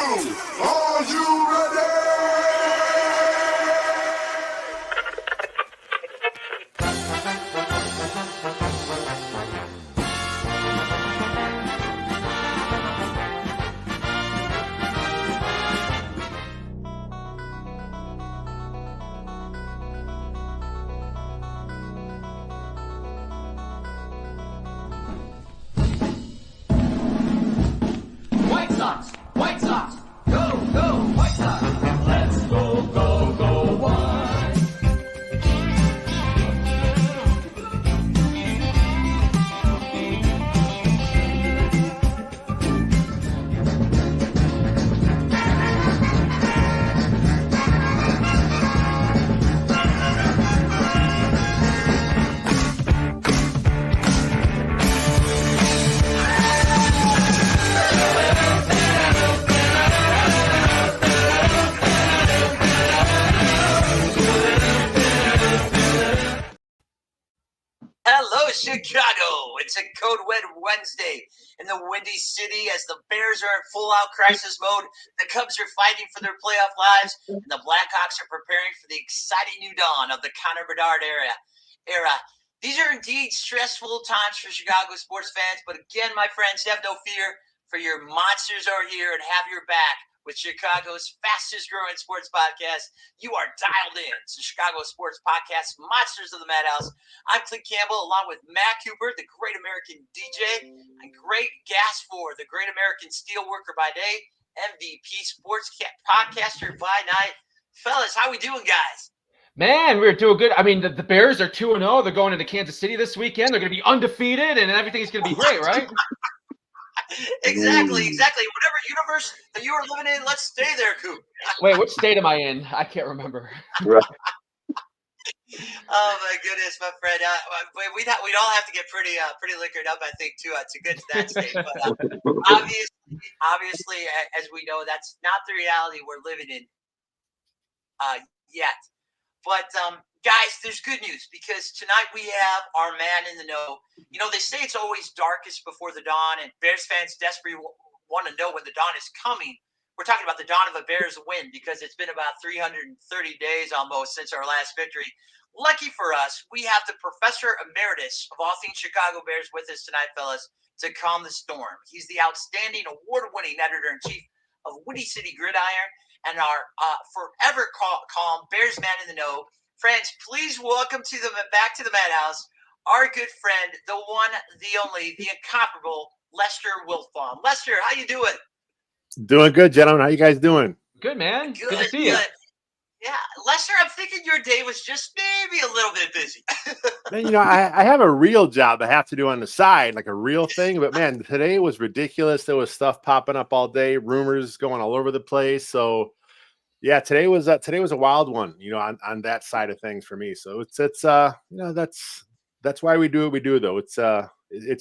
Are you ready? White Sox, White Sox, go, go, White Sox. Let's go, go, go, White. Hello, Chicago. It's a Code Red Wednesday in the Windy City as the Bears are in full-out crisis mode. The Cubs are fighting for their playoff lives, and the Blackhawks are preparing for the exciting new dawn of the Connor Bedard era. These are indeed stressful times for Chicago sports fans, but again, my friends, have no fear, for your monsters are here and have your back. With Chicago's fastest growing sports podcast, you are dialed in to Chicago Sports Podcast, Monsters of the Madhouse. I'm Clint Campbell, along with Matt Cooper, the great American DJ, and great gas for the great American steelworker by day, MVP sports podcaster by night. Fellas, how we doing, guys? Man, we're doing good. I mean, the Bears are 2-0. They're going into Kansas City this weekend. They're going to be undefeated, and everything's going to be great, right? Exactly. Whatever universe that you are living in, let's stay there, Coop. Wait, which state am I in? I can't remember. Oh my goodness, my friend. We'd all have to get pretty liquored up, I think, to get to that state. But obviously, as we know, that's not the reality we're living in yet. But guys, there's good news because tonight we have our man in the know. You know, they say it's always darkest before the dawn, and Bears fans desperately want to know when the dawn is coming. We're talking about the dawn of a Bears win because it's been about 330 days almost since our last victory. Lucky for us, we have the Professor Emeritus of all things Chicago Bears with us tonight, fellas, to calm the storm. He's the outstanding award-winning editor-in-chief of Windy City Gridiron and our forever calm Bears man in the know. Friends, please welcome back to the Madhouse, our good friend, the one, the only, the incomparable Lester Wiltfong. Lester, how you doing? Doing good, gentlemen. How you guys doing? Good, man. Good to see you. Yeah, Lester, I'm thinking your day was just maybe a little bit busy. Man, you know, I have a real job I have to do on the side, like a real thing. But man, today was ridiculous. There was stuff popping up all day, rumors going all over the place. So yeah, today was a wild one, you know, on that side of things for me. So it's you know, that's why we do what we do, though. It's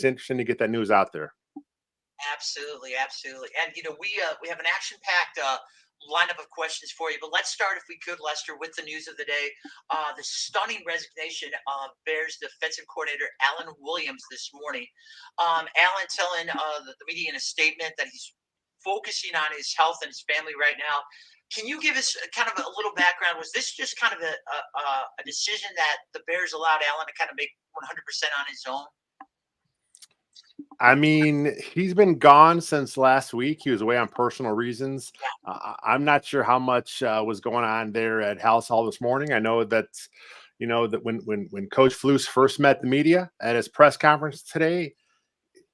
interesting to get that news out there. Absolutely. And you know, we have an action-packed lineup of questions for you, but let's start, if we could, Lester, with the news of the day. The stunning resignation of Bears defensive coordinator Alan Williams this morning. Alan telling the media in a statement that he's focusing on his health and his family right now. Can you give us kind of a little background? Was this just kind of a decision that the Bears allowed Alan to kind of make 100% on his own? I mean, he's been gone since last week. He was away on personal reasons. I'm not sure how much was going on there at House Hall this morning. I know that, you know, that when Coach Flus first met the media at his press conference today,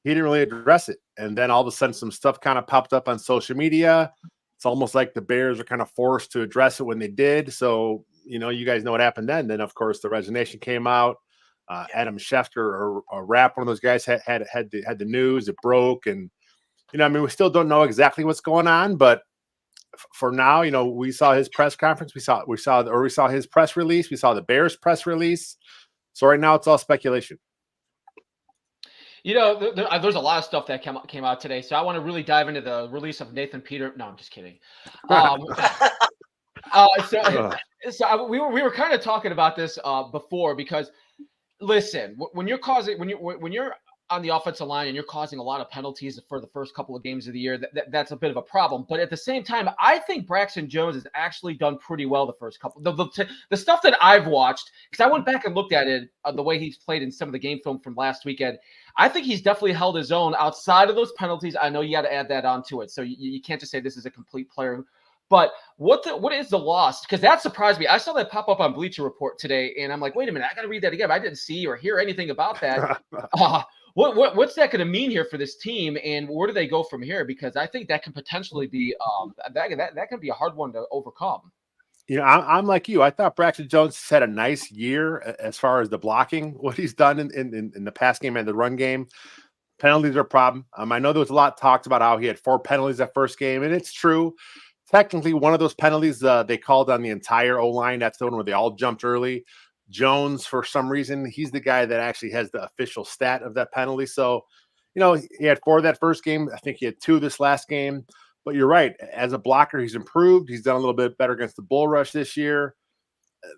he didn't really address it. And then all of a sudden, some stuff kind of popped up on social media. It's almost like the Bears are kind of forced to address it when they did. So, you know, you guys know what happened then. Then, of course, the resignation came out. Adam Schefter or Rapp, one of those guys, had the news. It broke, and you know, I mean, we still don't know exactly what's going on, but for now, you know, we saw his press conference, we saw his press release, we saw the Bears press release. So right now, it's all speculation. You know, there's a lot of stuff that came out today, so I want to really dive into the release of Nathan Peter. No, I'm just kidding. So we were kind of talking about this before, because listen, when you're on the offensive line and you're causing a lot of penalties for the first couple of games of the year, that's a bit of a problem. But at the same time, I think Braxton Jones has actually done pretty well the first couple. The stuff that I've watched, because I went back and looked at it, the way he's played in some of the game film from last weekend, I think he's definitely held his own outside of those penalties. I know you got to add that onto it. So you can't just say this is a complete player. But what is the loss? Because that surprised me. I saw that pop up on Bleacher Report today, and I'm like, wait a minute, I got to read that again. I didn't see or hear anything about that. What's that going to mean here for this team, and where do they go from here? Because I think that can potentially be that can be a hard one to overcome. You know, I'm like you. I thought Braxton Jones had a nice year as far as the blocking, what he's done in the pass game and the run game. Penalties are a problem. I know there was a lot talked about how he had 4 penalties that first game, and it's true. Technically, one of those penalties they called on the entire O-line. That's the one where they all jumped early. Jones, for some reason, he's the guy that actually has the official stat of that penalty. So, you know, he had 4 that first game. I think he had 2 this last game. But you're right. As a blocker, he's improved. He's done a little bit better against the bull rush this year.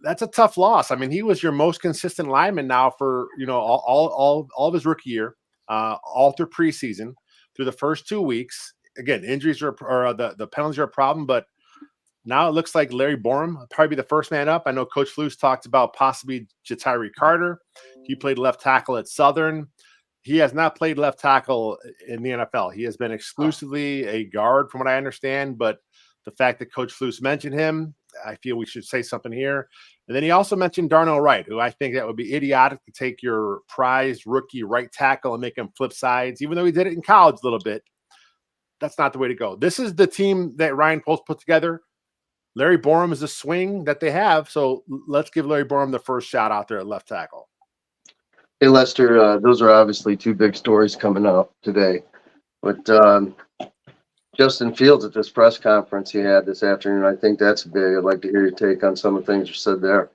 That's a tough loss. I mean, he was your most consistent lineman now for, you know, all of his rookie year, all through preseason, through the first 2 weeks. Again, injuries or the penalties are a problem, but now it looks like Larry Borum will probably be the first man up. I know Coach Flus talked about possibly Jatiri Carter. He played left tackle at Southern. He has not played left tackle in the NFL. He has been exclusively a guard, from what I understand. But the fact that Coach Flus mentioned him, I feel we should say something here. And then he also mentioned Darnell Wright, who I think that would be idiotic to take your prized rookie right tackle and make him flip sides, even though he did it in college a little bit. That's not the way to go. This is the team that Ryan Post put together. Larry Borum is a swing that they have. So let's give Larry Borum the first shot out there at left tackle. Hey, Lester, those are obviously 2 big stories coming up today. But Justin Fields at this press conference he had this afternoon, I think that's big. I'd like to hear your take on some of the things you said there.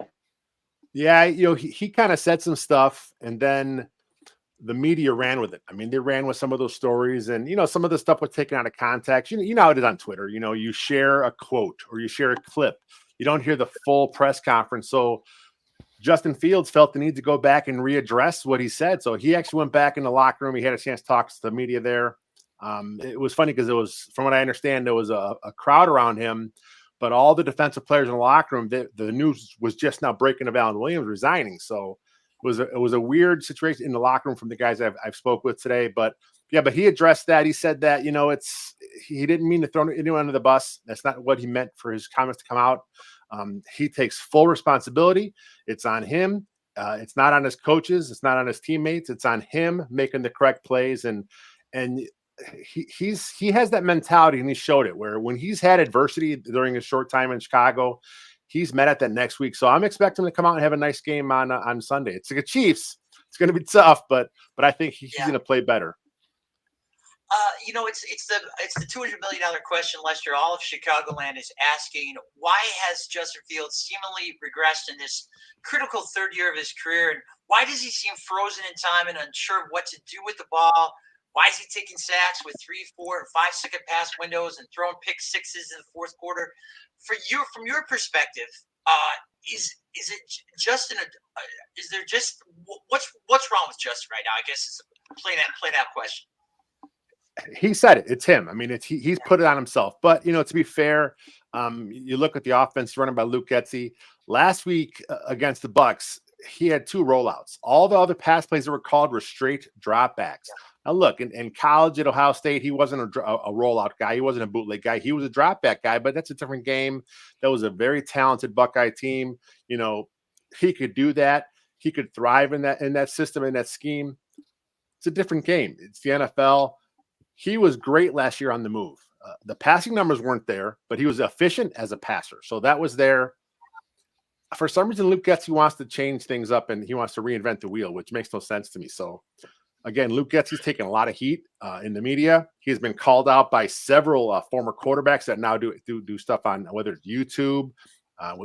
Yeah, you know, he kind of said some stuff, and then the media ran with it. I mean, they ran with some of those stories, and, you know, some of the stuff was taken out of context. You know how it is on Twitter. You know, you share a quote or you share a clip. You don't hear the full press conference. So Justin Fields felt the need to go back and readdress what he said. So he actually went back in the locker room. He had a chance to talk to the media there. It was funny because it was, from what I understand, there was a crowd around him, but all the defensive players in the locker room, the news was just now breaking about Alan Williams resigning. So it was a weird situation in the locker room from the guys I've spoke with today. But yeah, but he addressed that. He said that, you know, he didn't mean to throw anyone under the bus. That's not what he meant for his comments to come out. He takes full responsibility. It's on him. It's not on his coaches. It's not on his teammates. It's on him making the correct plays. And he has that mentality, and he showed it, where when he's had adversity during his short time in Chicago, he's met at that next week. So I'm expecting him to come out and have a nice game on Sunday. It's like a Chiefs. It's going to be tough, but I think he's going to play better. You know, it's the $200 million question, Lester. All of Chicagoland is asking, why has Justin Fields seemingly regressed in this critical 3rd year of his career, and why does he seem frozen in time and unsure of what to do with the ball? Why is he taking sacks with 3, 4, and 5 second pass windows and throwing pick sixes in the 4th quarter? From your perspective, is it just is there just what's wrong with Justin right now? I guess is a plain out question. He said it. It's him. I mean, he's put it on himself. But, you know, to be fair, you look at the offense running by Luke Getsy. Last week against the Bucs, he had 2 rollouts. All the other pass plays that were called were straight dropbacks. Now, look, in college at Ohio State, he wasn't a rollout guy. He wasn't a bootleg guy. He was a dropback guy, but that's a different game. That was a very talented Buckeye team. You know, he could do that. He could thrive in that system, in that scheme. It's a different game. It's the NFL. He was great last year on the move. The passing numbers weren't there, but he was efficient as a passer. So that was there. For some reason, Luke Getsy wants to change things up, and he wants to reinvent the wheel, which makes no sense to me. So, again, Luke Getsy's taking a lot of heat in the media. He's been called out by several former quarterbacks that now do stuff on whether it's YouTube,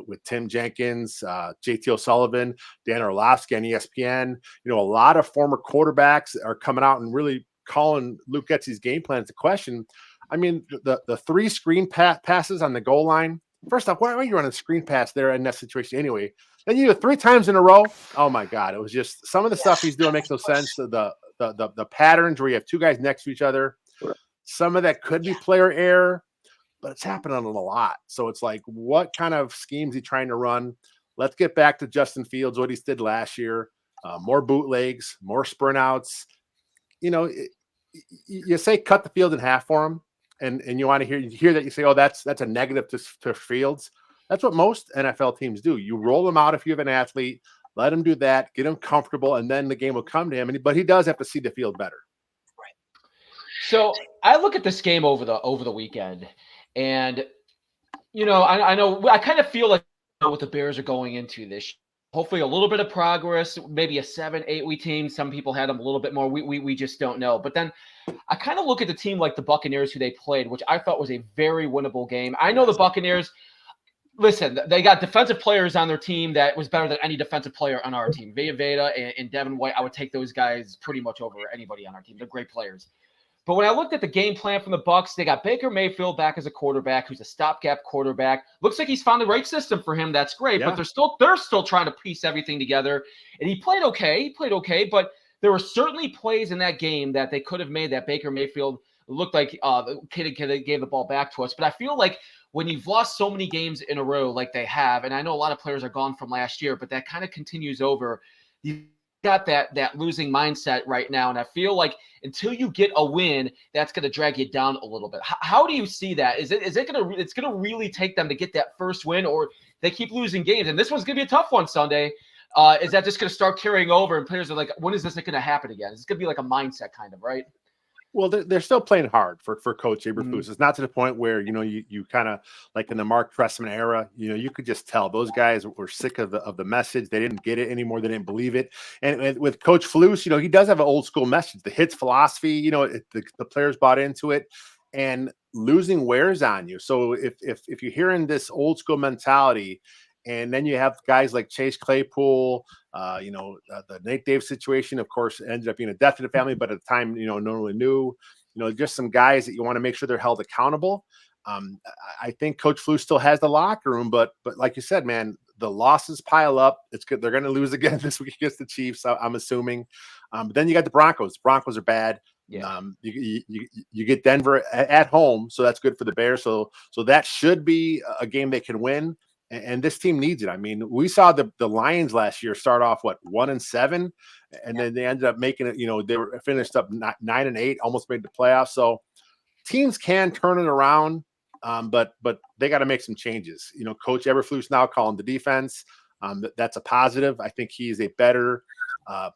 with Tim Jenkins, JT O'Sullivan, Dan Orlovsky on ESPN. You know, a lot of former quarterbacks are coming out and really calling Luke Getsy's game plan into question. I mean, the 3 screen passes on the goal line. First off, why are you running a screen pass there in that situation anyway? Then you do it 3 times in a row. Oh my God. It was just some of the stuff he's doing makes no sense. The the patterns where you have two guys next to each other. Some of that could be player error, but it's happening a lot. So it's like, what kind of schemes he trying to run? Let's get back to Justin Fields, what he did last year. More bootlegs, more sprint outs. You say cut the field in half for him, and you want to hear that, you say, oh, that's a negative to Fields. That's what most NFL teams do. You roll them out if you have an athlete, let him do that, get him comfortable, and then the game will come to him. But he does have to see the field better. So I look at this game over the weekend, and I know I kind of feel like what the Bears are going into this. Hopefully a little bit of progress, maybe a 7-8 week team. Some people had them a little bit more. We just don't know. But then I kind of look at the team like the Buccaneers who they played, which I thought was a very winnable game. I know the Buccaneers, listen, they got defensive players on their team that was better than any defensive player on our team. Veta and Devin White, I would take those guys pretty much over anybody on our team. They're great players. But when I looked at the game plan from the Bucs, they got Baker Mayfield back as a quarterback, who's a stopgap quarterback. Looks like he's found the right system for him. That's great. Yeah. But they're still trying to piece everything together. And he played okay. But there were certainly plays in that game that they could have made that Baker Mayfield looked like the kid gave the ball back to us. But I feel like when you've lost so many games in a row like they have, and I know a lot of players are gone from last year, but that kind of continues over. You've got that losing mindset right now, and I feel like until you get a win, that's going to drag you down a little bit. How do you see that? Is it going to really take them to get that first win, or they keep losing games? And this one's going to be a tough one Sunday. Is that just going to start carrying over, and players are like, when is this going to happen again? It's going to be like a mindset kind of, right? Well, they're still playing hard for Coach Eberflus. It's not to the point where, you kind of like in the Mark Trestman era, you could just tell those guys were sick of the message. They didn't get it anymore. They didn't believe it. And with Coach Flus, he does have an old school message, the hits philosophy, the players bought into it, and losing wears on you. So if you're hearing this old school mentality, and then you have guys like Chase Claypool, the Nate Davis situation, of course, ended up being a death in the family, but at the time, no one really knew, just some guys that you want to make sure they're held accountable. I think Coach Flus still has the locker room, but like you said, man, the losses pile up. It's good. They're going to lose again this week against the Chiefs, I'm assuming. But then you got the Broncos. Broncos are bad. Yeah. You get Denver at home, so that's good for the Bears. So that should be a game they can win. And this team needs it. I mean, we saw the Lions last year start off 1-7, and then they ended up making it. They were finished up 9-8, almost made the playoffs. So teams can turn it around, but they got to make some changes. Coach Eberflus now calling the defense. That's a positive. I think he's a better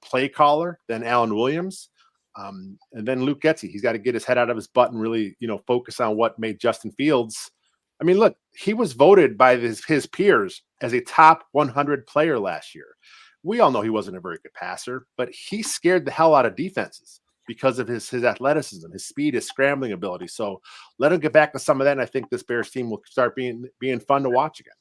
play caller than Alan Williams. And then Luke Getsy, he's got to get his head out of his butt and really focus on what made Justin Fields. I mean, look, he was voted by his peers as a top 100 player last year. We all know he wasn't a very good passer, but he scared the hell out of defenses because of his athleticism, his speed, his scrambling ability. So let him get back to some of that, and I think this Bears team will start being fun to watch again.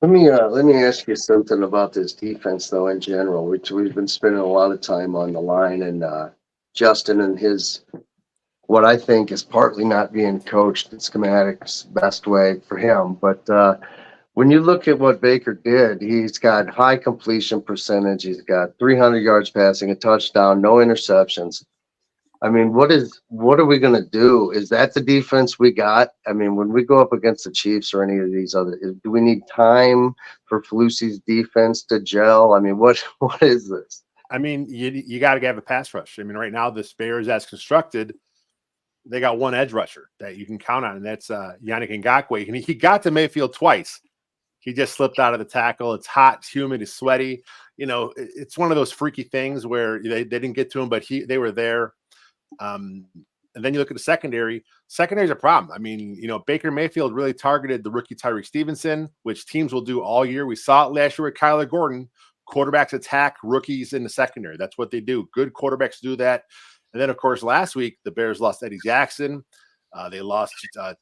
Let me ask you something about this defense, though, in general, which we've been spending a lot of time on the line, and Justin and his – what I think is partly not being coached in schematics best way for him. But when you look at what Baker did, he's got high completion percentage. He's got 300 yards passing, a touchdown, no interceptions. I mean, what are we going to do? Is that the defense we got? I mean, when we go up against the Chiefs or any of these other, do we need time for Felusi's defense to gel? I mean, what is this? I mean, you got to have a pass rush. I mean, right now, this Bears as constructed, they got one edge rusher that you can count on, and that's Yannick Ngakoue. And he got to Mayfield twice. He just slipped out of the tackle. It's hot, it's humid, it's sweaty. It's one of those freaky things where they didn't get to him, but they were there. And then you look at the secondary. Secondary is a problem. I mean, Baker Mayfield really targeted the rookie Tyreek Stevenson, which teams will do all year. We saw it last year with Kyler Gordon. Quarterbacks attack rookies in the secondary. That's what they do. Good quarterbacks do that. And then, of course, last week, the Bears lost Eddie Jackson. They lost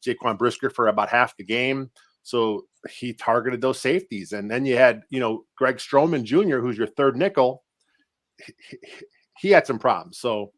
Jaquan Brisker for about half the game. So he targeted those safeties. And then you had, Greg Stroman Jr., who's your third nickel. He had some problems. So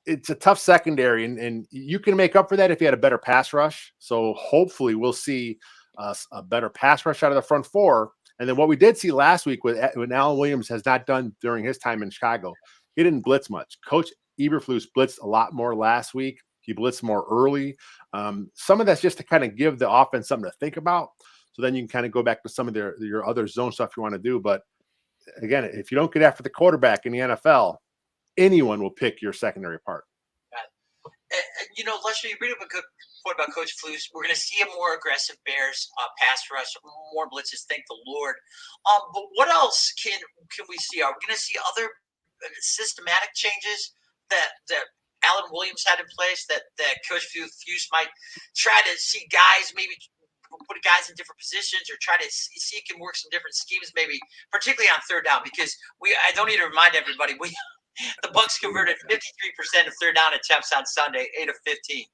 it's a tough secondary. And you can make up for that if you had a better pass rush. So hopefully we'll see a better pass rush out of the front four. And then what we did see last week when Alan Williams has not done during his time in Chicago, he didn't blitz much. Coach Eberflus blitzed a lot more last week. He blitzed more early. Some of that's just to kind of give the offense something to think about. So then you can kind of go back to some of your other zone stuff you want to do. But again, if you don't get after the quarterback in the NFL, anyone will pick your secondary apart. You know, Lester, you bring up a good point about Coach Flus. We're going to see a more aggressive Bears pass rush, more blitzes. Thank the Lord. But what else can we see? Are we going to see other systematic changes that Alan Williams had in place that Coach Flus might try to see guys maybe put guys in different positions or try to see if he can work some different schemes, maybe particularly on third down, because I don't need to remind everybody, the Bucs converted 53% of third down attempts on Sunday, 8 of 15.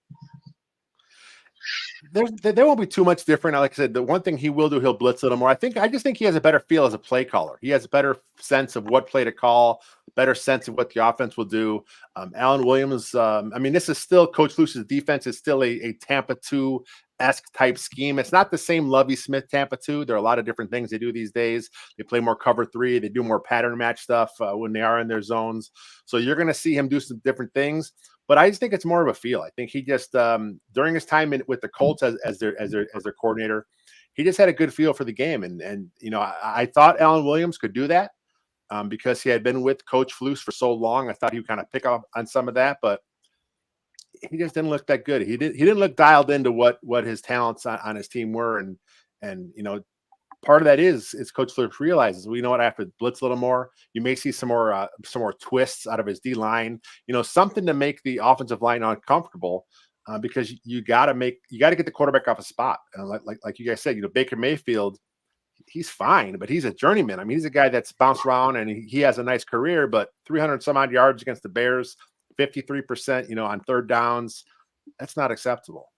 There won't be too much different. Like I said, the one thing he will do, he'll blitz a little more. I just think he has a better feel as a play caller. He has a better sense of what play to call, better sense of what the offense will do. Alan Williams, this is still Coach Flus's defense is still a Tampa 2-esque type scheme. It's not the same Lovie Smith Tampa 2. There are a lot of different things they do these days. They play more cover 3. They do more pattern match stuff when they are in their zones. So you're going to see him do some different things. But I just think it's more of a feel. I think he just during his time with the Colts as their coordinator, he just had a good feel for the game. And you know, I thought Alan Williams could do that because he had been with Coach Flus for so long. I thought he would kind of pick up on some of that, but he just didn't look that good. He didn't look dialed into what his talents on his team were. And you know, part of that is Coach Flus realizes, we know what, I have to blitz a little more. You may see some more twists out of his D line, you know, something to make the offensive line uncomfortable because you got to get the quarterback off a spot. And like you guys said, you know, Baker Mayfield, he's fine, but he's a journeyman. I mean, he's a guy that's bounced around and he has a nice career, but 300 some odd yards against the Bears, 53%, you know, on third downs, that's not acceptable.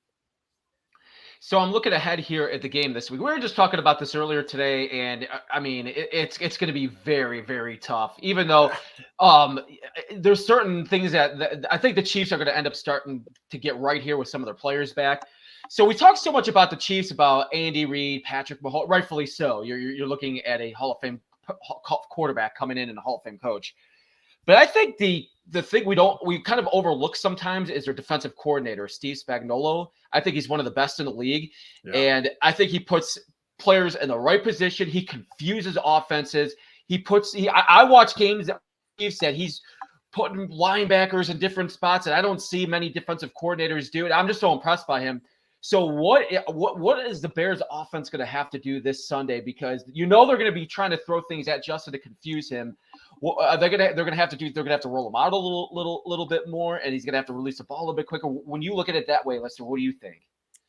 So I'm looking ahead here at the game this week. We were just talking about this earlier today, and I mean, it's going to be very, very tough. Even though there's certain things that I think the Chiefs are going to end up starting to get right here with some of their players back. So we talk so much about the Chiefs, about Andy Reid, Patrick Mahomes, rightfully so. You're looking at a Hall of Fame quarterback coming in and a Hall of Fame coach. But I think the thing we kind of overlook sometimes is their defensive coordinator, Steve Spagnuolo. I think he's one of the best in the league. Yeah. And I think he puts players in the right position. He confuses offenses. I watch games that Steve said he's putting linebackers in different spots, and I don't see many defensive coordinators do it. I'm just so impressed by him. So what is the Bears offense going to have to do this Sunday? Because you know they're going to be trying to throw things at Justin to confuse him. They're going to have to roll him out a little bit more, and he's going to have to release the ball a little bit quicker. When you look at it that way, Lester, what do you think?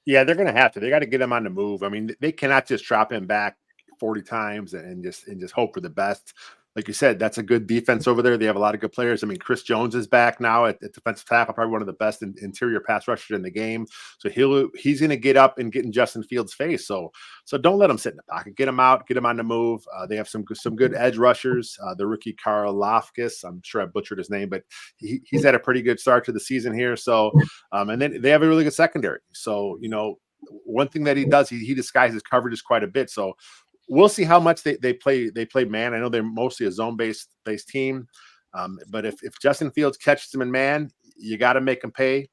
Yeah, they're going to have to. They got to get him on the move. I mean, they cannot just drop him back 40 times and just hope for the best. Like you said, that's a good defense over there. They have a lot of good players. I mean, Chris Jones is back now at defensive tackle, probably one of the best interior pass rushers in the game. So he's going to get up and get in Justin Fields' face. So don't let him sit in the pocket. Get him out. Get him on the move. They have some good edge rushers. The rookie Karlaftis, I'm sure I butchered his name, but he's had a pretty good start to the season here. So and then they have a really good secondary. So you know, one thing that he does, he disguises coverages quite a bit. So we'll see how much they play man. I know they're mostly a zone-based team, but if Justin Fields catches him in man, you got to make him pay.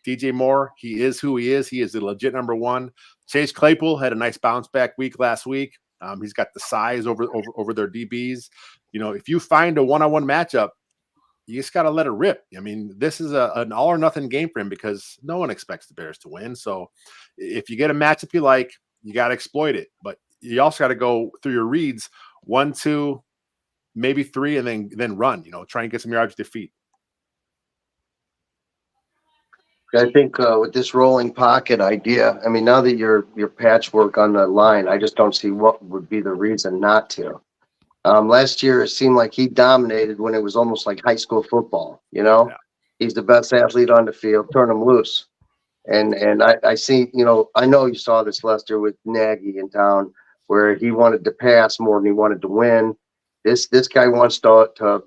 DJ Moore, he is who he is. He is the legit number one. Chase Claypool had a nice bounce back week last week. He's got the size over their DBs. You know, if you find a one-on-one matchup, you just got to let it rip. I mean, this is an all or nothing game for him because no one expects the Bears to win. So if you get a matchup you like, you got to exploit it. But you also got to go through your reads 1, 2, maybe 3, and then run. You know, try and get some yards to your feet. I think with this rolling pocket idea, I mean, now that you're patchwork on the line, I just don't see what would be the reason not to. Last year, it seemed like he dominated when it was almost like high school football. You know, yeah. He's the best athlete on the field. Turn him loose. And I see, you know, I know you saw this, Lester, with Nagy in town, where he wanted to pass more than he wanted to win. This guy wants to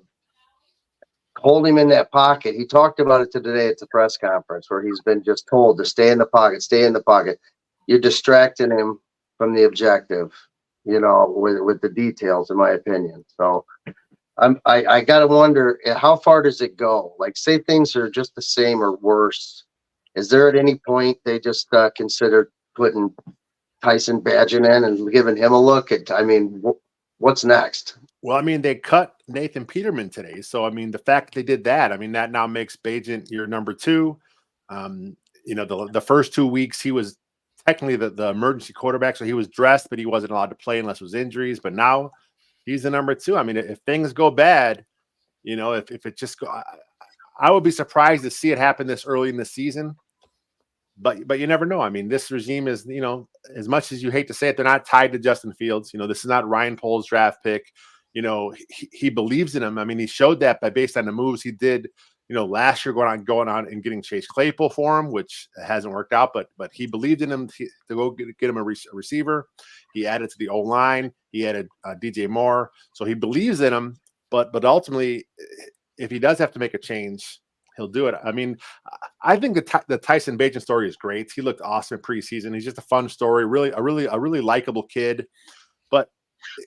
hold him in that pocket. He talked about it today at the press conference where he's been just told to stay in the pocket, stay in the pocket. You're distracting him from the objective, you know, with the details, in my opinion. So I gotta wonder, how far does it go? Like, say things are just the same or worse. Is there at any point they just consider putting Tyson Badgett in and giving him a look at? I mean, what's next? Well, I mean, they cut Nathan Peterman today. So, I mean, the fact that they did that, I mean, that now makes Bajent your number two. You know, the first 2 weeks, he was technically the emergency quarterback. So he was dressed, but he wasn't allowed to play unless it was injuries. But now he's the number two. I mean, if things go bad, you know, if it just go, I would be surprised to see it happen this early in the season. But you never know. I mean, this regime is, you know, as much as you hate to say it, they're not tied to Justin Fields. You know, this is not Ryan Poles' draft pick. You know, he believes in him. I mean, he showed that based on the moves he did, you know, last year going on and getting Chase Claypool for him, which hasn't worked out. But he believed in him to go get him a receiver. He added to the O-line. He added DJ Moore. So he believes in him. But ultimately, if he does have to make a change, he'll do it. I mean, I think the Tyson Bagent story is great. He looked awesome in preseason. He's just a fun story. A really likable kid. But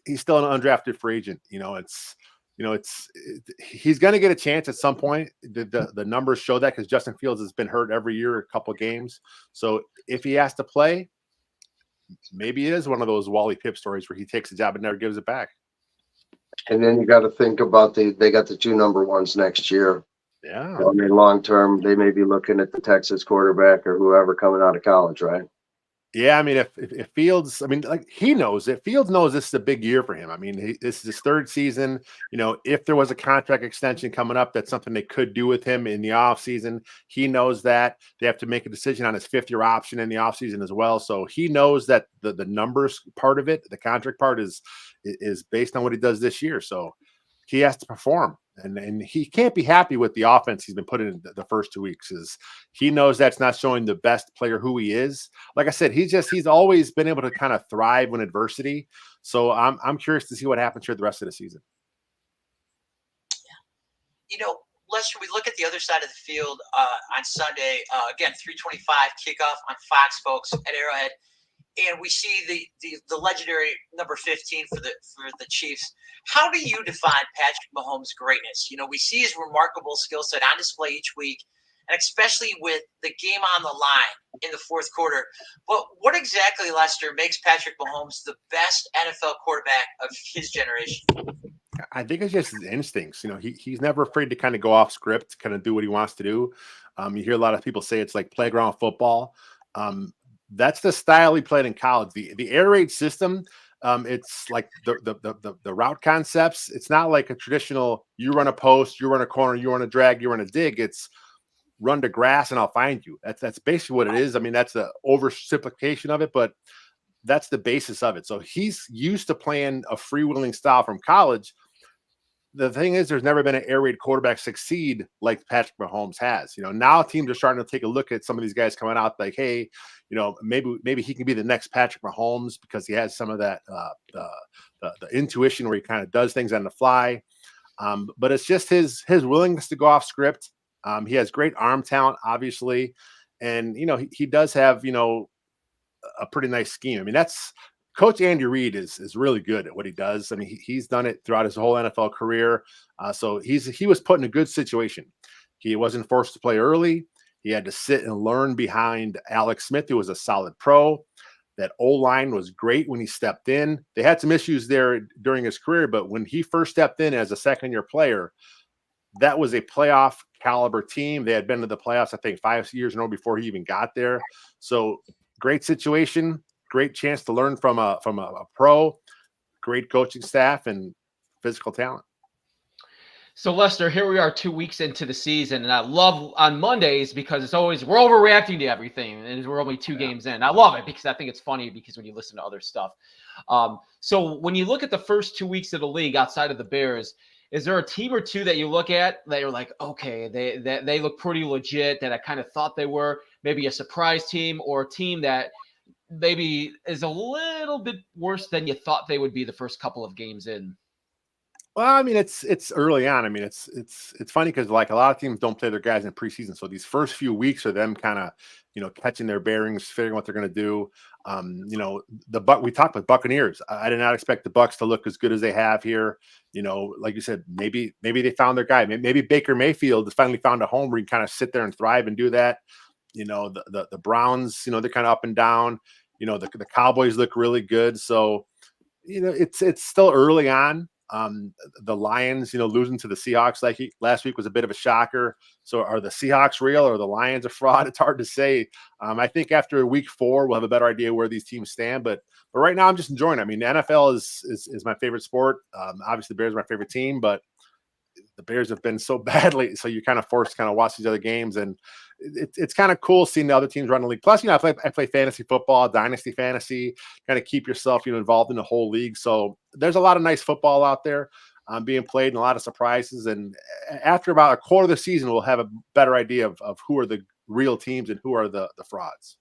he's still an undrafted free agent. He's going to get a chance at some point. The numbers show that because Justin Fields has been hurt every year, a couple of games. So if he has to play, maybe it is one of those Wally Pipp stories where he takes a job and never gives it back. And then you got to think about they got the 2 number ones next year. Yeah. I mean, long term, they may be looking at the Texas quarterback or whoever coming out of college, right? Yeah, I mean, if Fields, I mean, like he knows it. Fields knows this is a big year for him. I mean, this is his 3rd season. You know, if there was a contract extension coming up, that's something they could do with him in the offseason. He knows that they have to make a decision on his 5th-year option in the offseason as well. So he knows that the numbers part of it, the contract part is based on what he does this year. So he has to perform. And he can't be happy with the offense he's been put in the first 2 weeks. Is he knows that's not showing the best player who he is. Like I said, he's always been able to kind of thrive when adversity. So I'm curious to see what happens here the rest of the season. You know, Lester, we look at the other side of the field on Sunday. Again, 3:25 kickoff on Fox, folks, at Arrowhead. And we see the legendary number 15 for the Chiefs. How do you define Patrick Mahomes' greatness? You know, we see his remarkable skill set on display each week, and especially with the game on the line in the 4th quarter. But what exactly, Lester, makes Patrick Mahomes the best NFL quarterback of his generation? I think it's just his instincts. You know, he's never afraid to kind of go off script, kind of do what he wants to do. You hear a lot of people say it's like playground football. That's the style he played in college. The air raid system, it's like the route concepts. It's not like a traditional you run a post, you run a corner, you run a drag, you run a dig. It's run to grass and I'll find you. That's basically what it is. I mean, that's the oversimplification of it, but that's the basis of it. So he's used to playing a freewheeling style from college. The thing is, there's never been an air raid quarterback succeed like Patrick Mahomes has. You know, now teams are starting to take a look at some of these guys coming out like, hey, you know, maybe he can be the next Patrick Mahomes because he has some of that the intuition where he kind of does things on the fly. But it's just his willingness to go off script. He has great arm talent, obviously, and you know he does have a pretty nice scheme. I mean, that's Coach Andy Reid is really good at what he does. I mean, he's done it throughout his whole NFL career. So he was put in a good situation. He wasn't forced to play early. He had to sit and learn behind Alex Smith, who was a solid pro. That O-line was great when he stepped in. They had some issues there during his career, but when he first stepped in as a second-year player, that was a playoff caliber team. They had been to the playoffs, I think, 5 years in a row before he even got there. So great situation. Great chance to learn from a pro, great coaching staff, and physical talent. So, Lester, here we are 2 weeks into the season, and I love on Mondays because it's always we're overreacting to everything, and we're only 2 games in. I love it because I think it's funny because when you listen to other stuff. So when you look at the first 2 weeks of the league outside of the Bears, is there a team or two that you look at that you're like, okay, they look pretty legit, that I kind of thought they were, maybe a surprise team or a team that maybe is a little bit worse than you thought they would be the first couple of games in? Well, I mean, it's early on. I mean, it's funny because like a lot of teams don't play their guys in preseason, so these first few weeks are them kind of catching their bearings, figuring what they're going to do. We talked about Buccaneers. I did not expect the Bucs to look as good as they have here. Like you said, maybe they found their guy. Maybe Baker Mayfield has finally found a home where he can kind of sit there and thrive and do that. The Browns, they're kind of up and down. The Cowboys look really good. So, it's still early on. The Lions, losing to the Seahawks last week was a bit of a shocker. So are the Seahawks real or the Lions a fraud? It's hard to say. I think after week 4, we'll have a better idea where these teams stand. But right now I'm just enjoying it. I mean, the NFL is my favorite sport. Obviously the Bears are my favorite team, but the Bears have been so badly. So you're kind of forced to kind of watch these other games, and it's kind of cool seeing the other teams run the league. Plus, I play fantasy football, dynasty fantasy, kind of keep yourself, involved in the whole league. So there's a lot of nice football out there being played and a lot of surprises. And after about a quarter of the season, we'll have a better idea of who are the real teams and who are the frauds.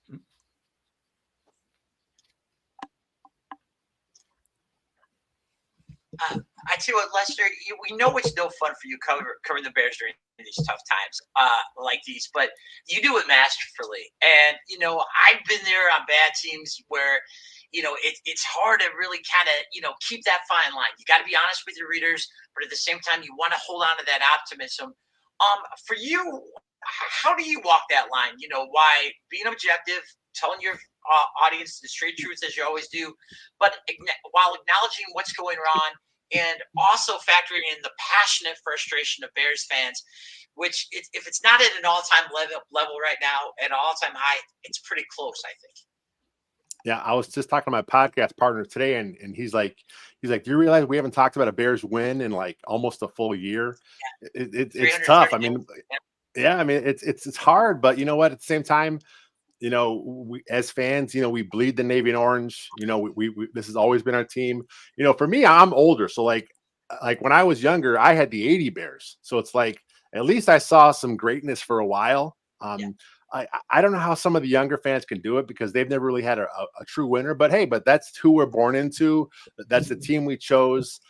I tell you what, Lester, we know it's no fun for you covering the Bears during these tough times like these, but you do it masterfully. And, I've been there on bad teams where, it's hard to really kind of, keep that fine line. You got to be honest with your readers, but at the same time, you want to hold on to that optimism. For you, how do you walk that line? Why being objective, telling your audience the straight truth as you always do, but while acknowledging what's going on and also factoring in the passionate frustration of Bears fans, which if it's not at an all-time level right now, at an all-time high, it's pretty close, I think. Yeah, I was just talking to my podcast partner today, and he's like, do you realize we haven't talked about a Bears win in like almost a full year? Yeah. It's tough. I mean, it's hard, but you know what? At the same time, we, as fans, we bleed the navy and orange. We this has always been our team. For me, I'm older, so like when I was younger, I had the '80 Bears, so it's like at least I saw some greatness for a while. I don't know how some of the younger fans can do it because they've never really had a true winner. But hey, that's who we're born into. That's the team we chose.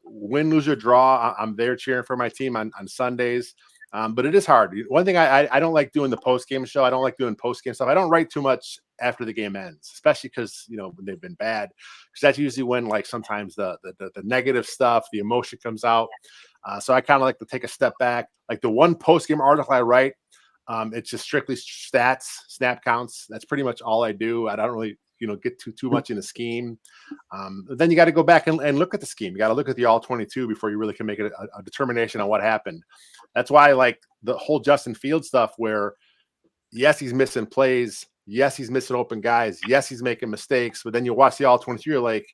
Win, lose, or draw, I'm there cheering for my team on Sundays. But it is hard. One thing I don't like doing the post-game show. I don't like doing post-game stuff. I don't write too much after the game ends, especially because, when they've been bad. Because that's usually when like sometimes the negative stuff, the emotion comes out. So I kind of like to take a step back. Like the one post-game article I write, it's just strictly stats, snap counts. That's pretty much all I do. I don't really, get too much in the scheme. Then you got to go back and look at the scheme. You got to look at the all 22 before you really can make a determination on what happened. That's why I like the whole Justin Fields stuff where, yes, he's missing plays. Yes, he's missing open guys. Yes, he's making mistakes. But then you watch the all 22, you're like,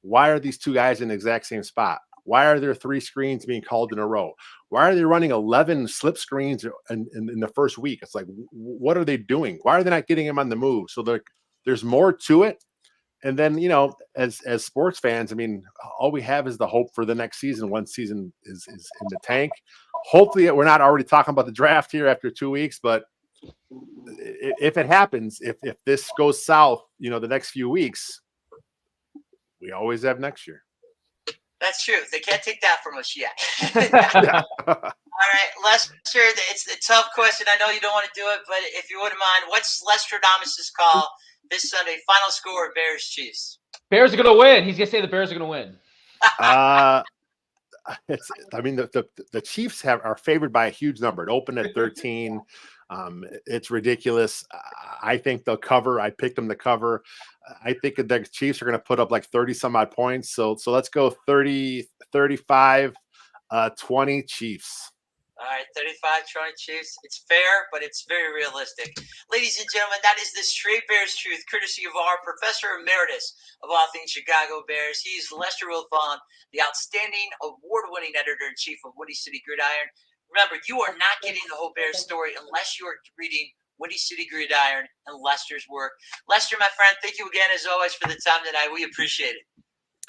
why are these two guys in the exact same spot? Why are there 3 screens being called in a row? Why are they running 11 slip screens in the first week? It's like, what are they doing? Why are they not getting him on the move? So there's more to it. And then, as sports fans, I mean, all we have is the hope for the next season. One season is in the tank. Hopefully we're not already talking about the draft here after 2 weeks, but if it happens, if this goes south, the next few weeks, we always have next year. That's true. They can't take that from us yet. Yeah. All right, Lester, it's a tough question. I know you don't want to do it, but if you wouldn't mind, what's Lestradamus's call this Sunday? Final score, Bears Chiefs. Bears are going to win. He's going to say the Bears are going to win. The Chiefs are favored by a huge number. It opened at 13. It's ridiculous. I think they'll cover. I picked them to cover. I think the Chiefs are going to put up like 30 some odd points. So let's go 30, 35, 20 Chiefs. All right, 35-20 Chiefs. It's fair, but it's very realistic. Ladies and gentlemen, that is the straight Bears truth, courtesy of our Professor Emeritus of all things Chicago Bears. He's Lester Wiltfong, the outstanding award-winning editor-in-chief of Windy City Gridiron. Remember, you are not getting the whole Bears story unless you are reading Windy City Gridiron and Lester's work. Lester, my friend, thank you again, as always, for the time tonight. We appreciate it.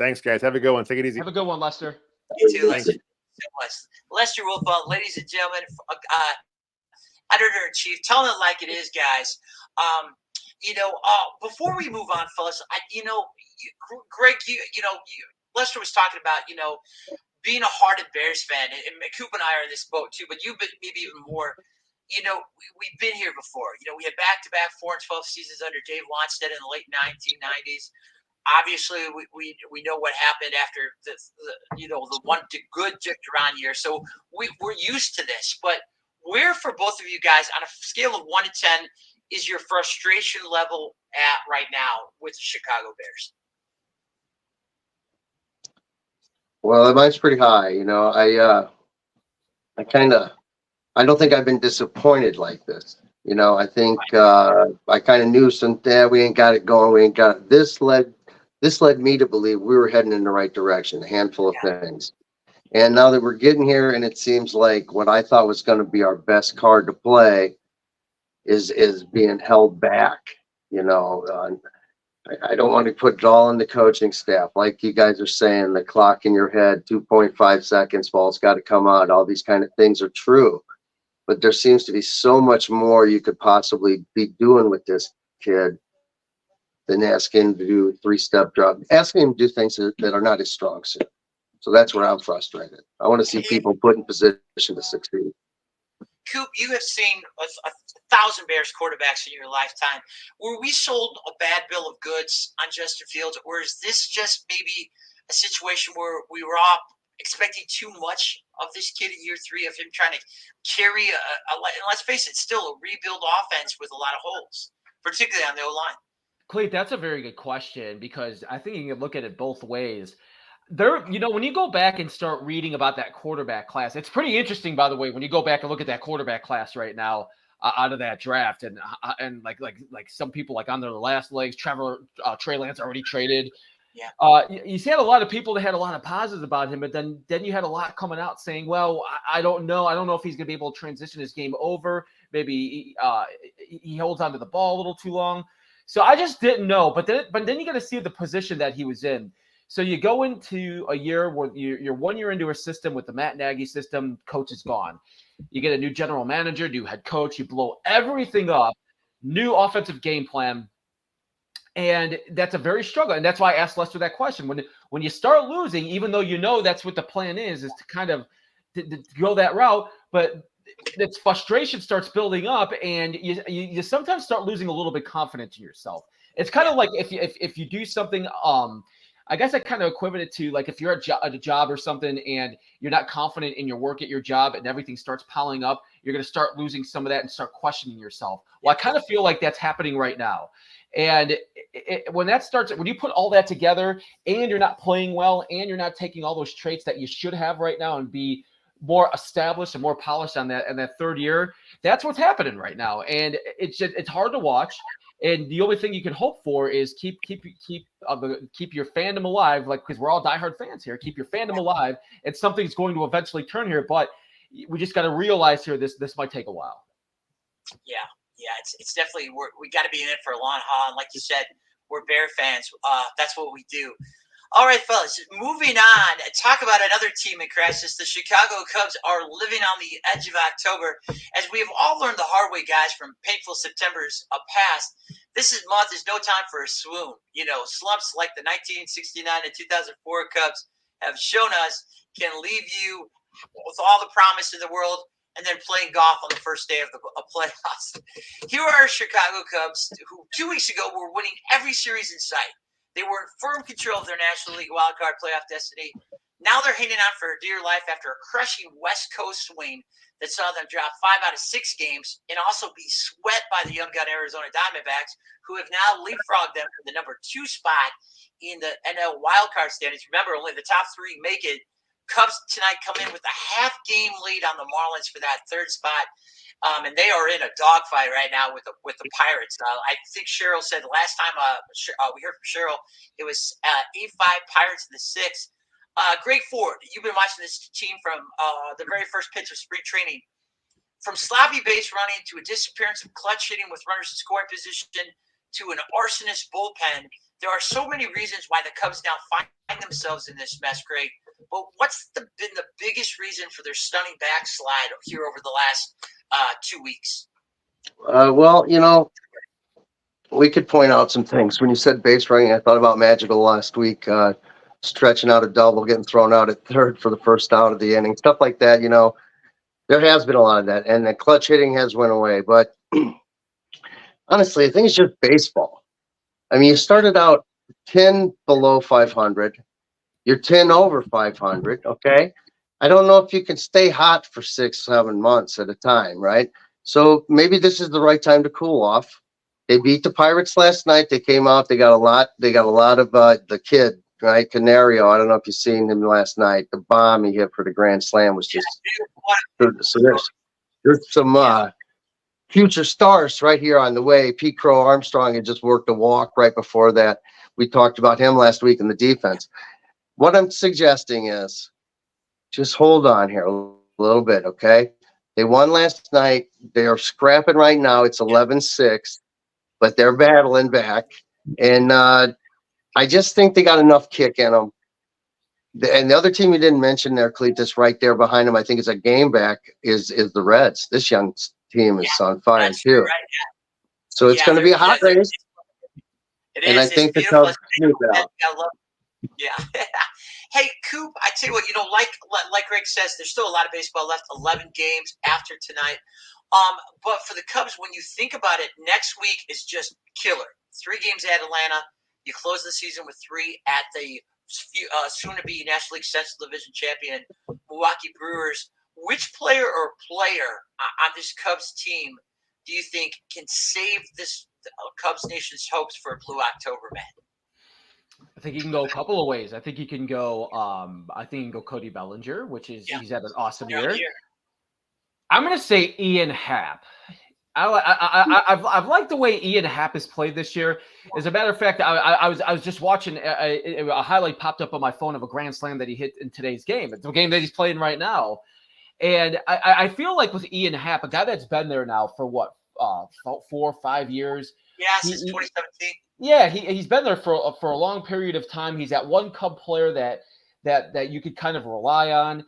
Thanks, guys. Have a good one. Take it easy. Have a good one, Lester. You too, Lester. So much. Lester Wiltfong, ladies and gentlemen, editor-in-chief, telling it like it is, guys. Before we move on, fellas, Greg, Lester was talking about, being a hearted Bears fan, and Coop and I are in this boat too, but you've been maybe even more, we've been here before. We had back-to-back 4-12 seasons under Dave Wanstead in the late 1990s. Obviously, we know what happened after the one good Dick Duran year. So we're used to this. But where for both of you guys, on a scale of 1 to 10, is your frustration level at right now with the Chicago Bears? Well, mine's pretty high. I don't think I've been disappointed like this. I think I kind of knew we ain't got it going. We ain't got it. This led me to believe we were heading in the right direction, a handful of things. And now that we're getting here, and it seems like what I thought was going to be our best card to play is being held back. I don't want to put it all on the coaching staff. Like you guys are saying, the clock in your head, 2.5 seconds, ball's got to come out. All these kind of things are true. But there seems to be so much more you could possibly be doing with this kid than asking him to do a 3-step drop, asking him to do things that are not his strong suit. So that's where I'm frustrated. I want to see people put in position to succeed. Coop, you have seen 1,000 Bears quarterbacks in your lifetime. Were we sold a bad bill of goods on Justin Fields, or is this just maybe a situation where we were all expecting too much of this kid in year 3, of him trying to carry and let's face it, still a rebuild offense with a lot of holes, particularly on the O-line? Clete, that's a very good question, because I think you can look at it both ways. When you go back and start reading about that quarterback class, it's pretty interesting, by the way, when you go back and look at that quarterback class right now out of that draft, and like some people like on their last legs, Trey Lance already traded. Yeah. You had a lot of people that had a lot of positives about him, but then you had a lot coming out saying, well, I don't know if he's going to be able to transition his game over. Maybe he holds onto the ball a little too long. So I just didn't know. But then you got to see the position that he was in. So you go into a year where you're 1 year into a system with the Matt Nagy system, coach is gone. You get a new general manager, new head coach, you blow everything up, new offensive game plan. And that's a very struggle. And that's why I asked Lester that question. When you start losing, even though that's what the plan is to kind of to go that route, but this frustration starts building up, and you sometimes start losing a little bit confidence in yourself. It's kind of like if you do something, I guess I kind of equivalent it to like if you're at a job or something and you're not confident in your work at your job and everything starts piling up, you're going to start losing some of that and start questioning yourself. Well, I kind of feel like that's happening right now. And when you put all that together and you're not playing well and you're not taking all those traits that you should have right now and be more established and more polished on that in that third year, that's what's happening right now. And it's hard to watch. And the only thing you can hope for is keep your fandom alive, because we're all diehard fans here. Keep your fandom alive, and something's going to eventually turn here. But we just got to realize here this might take a while. Yeah, it's definitely we got to be in it for a long haul. And like you said, we're Bear fans. That's what we do. All right, fellas, moving on. Talk about another team in crisis. The Chicago Cubs are living on the edge of October. As we have all learned the hard way, guys, from painful Septembers past, this month is no time for a swoon. Slumps like the 1969 and 2004 Cubs have shown us can leave you with all the promise in the world and then playing golf on the first day of the playoffs. Here are Chicago Cubs, who 2 weeks ago were winning every series in sight. They were in firm control of their National League wildcard playoff destiny. Now they're hanging on for dear life after a crushing West Coast swing that saw them drop 5 out of 6 games and also be swept by the young gun Arizona Diamondbacks, who have now leapfrogged them for the number 2 spot in the NL wildcard standings. Remember, only the top 3 make it. Cubs tonight come in with a half-game lead on the Marlins for that 3rd spot. And they are in a dogfight right now with the Pirates. I think Cheryl said last time we heard from Cheryl, it was 8-5 Pirates in the 6th. Greg Ford, you've been watching this team from the very first pitch of spring training. From sloppy base running to a disappearance of clutch hitting with runners in scoring position to an arsonist bullpen, there are so many reasons why the Cubs now find themselves in this mess, Greg. But what's been the biggest reason for their stunning backslide here over the last 2 weeks? Well, we could point out some things. When you said base running, I thought about Magical last week, stretching out a double, getting thrown out at third for the first out of the inning, stuff like that. There has been a lot of that, and the clutch hitting has went away. But honestly, I think it's just baseball. I mean, you started out 10 below 500. You're 10 over 500. Okay. I don't know if you can stay hot for 6-7 months at a time, right? So maybe this is the right time to cool off. They beat the Pirates last night. They came out. They got a lot. They got a lot of the kid, right? Canario. I don't know if you've seen him last night. The bomb he hit for the grand slam was just. So there's some future stars right here on the way. Pete Crow Armstrong had just worked a walk right before that. We talked about him last week in the defense. What I'm suggesting is just hold on here a little bit, okay? They won last night. They are scrapping right now. It's 11-6, but they're battling back. And I just think they got enough kick in them. And the other team you didn't mention there, Cletus, right there behind them, I think is a game back, is the Reds. This young team is on fire, too. Right, So it's going to be a hot race. And I think the Cubs knew that. Yeah. Hey, Coop, I tell you what, like Greg says, there's still a lot of baseball left, 11 games after tonight. But for the Cubs, when you think about it, next week is just killer. 3 games at Atlanta. You close the season with 3 at the soon-to-be National League Central Division champion Milwaukee Brewers. Which player on this Cubs team do you think can save this Cubs Nation's hopes for a Blue October, man? I think you can go a couple of ways. I think you can go. Cody Bellinger, which is he's had an awesome year. I'm going to say Ian Happ. I've liked the way Ian Happ has played this year. As a matter of fact, I was just watching a highlight popped up on my phone of a grand slam that he hit in today's game. It's the game that he's playing right now, and I feel like with Ian Happ, a guy that's been there now for what 4 or 5 years. Yeah, since 2017. Yeah, he's been there for a long period of time. He's that one Cub player that you could kind of rely on.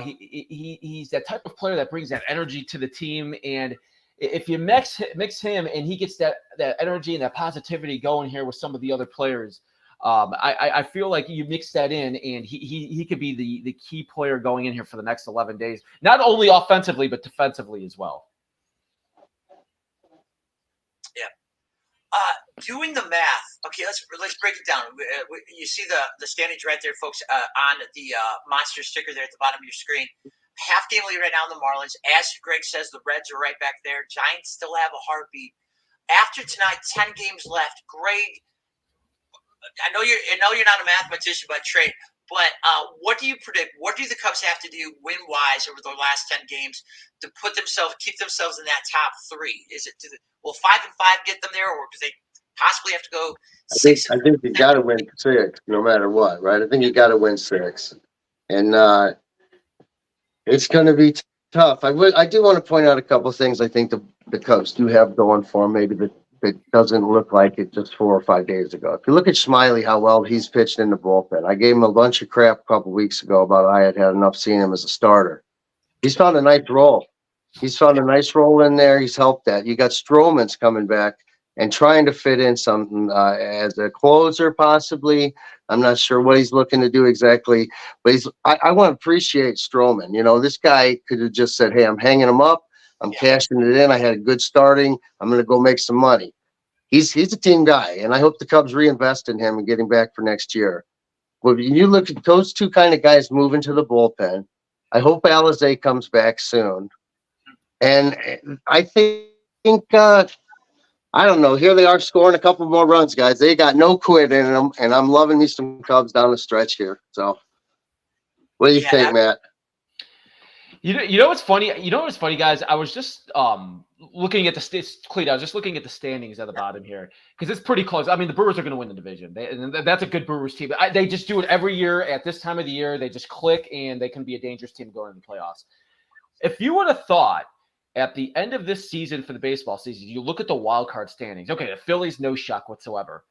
He's that type of player that brings that energy to the team, and if you mix him and he gets that energy and that positivity going here with some of the other players, I feel like you mix that in, and he could be the key player going in here for the next 11 days, not only offensively but defensively as well. Doing the math. Okay, let's break it down. You see the standings right there, folks, on the monster sticker there at the bottom of your screen. Half game lead right now in the Marlins. As Greg says, the Reds are right back there. Giants still have a heartbeat. After tonight, 10 games left. Greg, I know you're not a mathematician by trade, but what do you predict? What do the Cubs have to do win-wise over the last 10 games to keep themselves in that top 3? Is it will 5-5 get them there, or do they possibly have to go 6? I think you got to win 6 no matter what, right? I think you got to win 6, and it's going to be tough. I do want to point out a couple of things I think the Cubs do have going for them. Maybe that doesn't look like it just 4 or 5 days ago. If you look at Smiley, how well he's pitched in the bullpen. I gave him a bunch of crap a couple of weeks ago about I had enough seeing him as a starter. He's found a nice role. He's found a nice role in there. He's helped that. You got Stroman's coming back and trying to fit in something as a closer, possibly. I'm not sure what he's looking to do exactly, but I want to appreciate Stroman. This guy could have just said, hey, I'm hanging him up. I'm cashing it in. I had a good starting. I'm going to go make some money. He's a team guy, and I hope the Cubs reinvest in him and get him back for next year. Well, when you look at those two kind of guys moving to the bullpen, I hope Alizé comes back soon. And I think I don't know. Here they are scoring a couple more runs, guys. They got no quit in them, and I'm loving me some Cubs down the stretch here. So, what do you think, Matt? You know what's funny? Guys? I was just looking at I was just looking at the standings at the bottom here because it's pretty close. I mean, the Brewers are going to win the division. That's a good Brewers team. They just do it every year at this time of the year. They just click, and they can be a dangerous team going into the playoffs. If you would have thought at the end of this season for the baseball season, you look at the wild card standings. Okay, the Phillies, no shock whatsoever.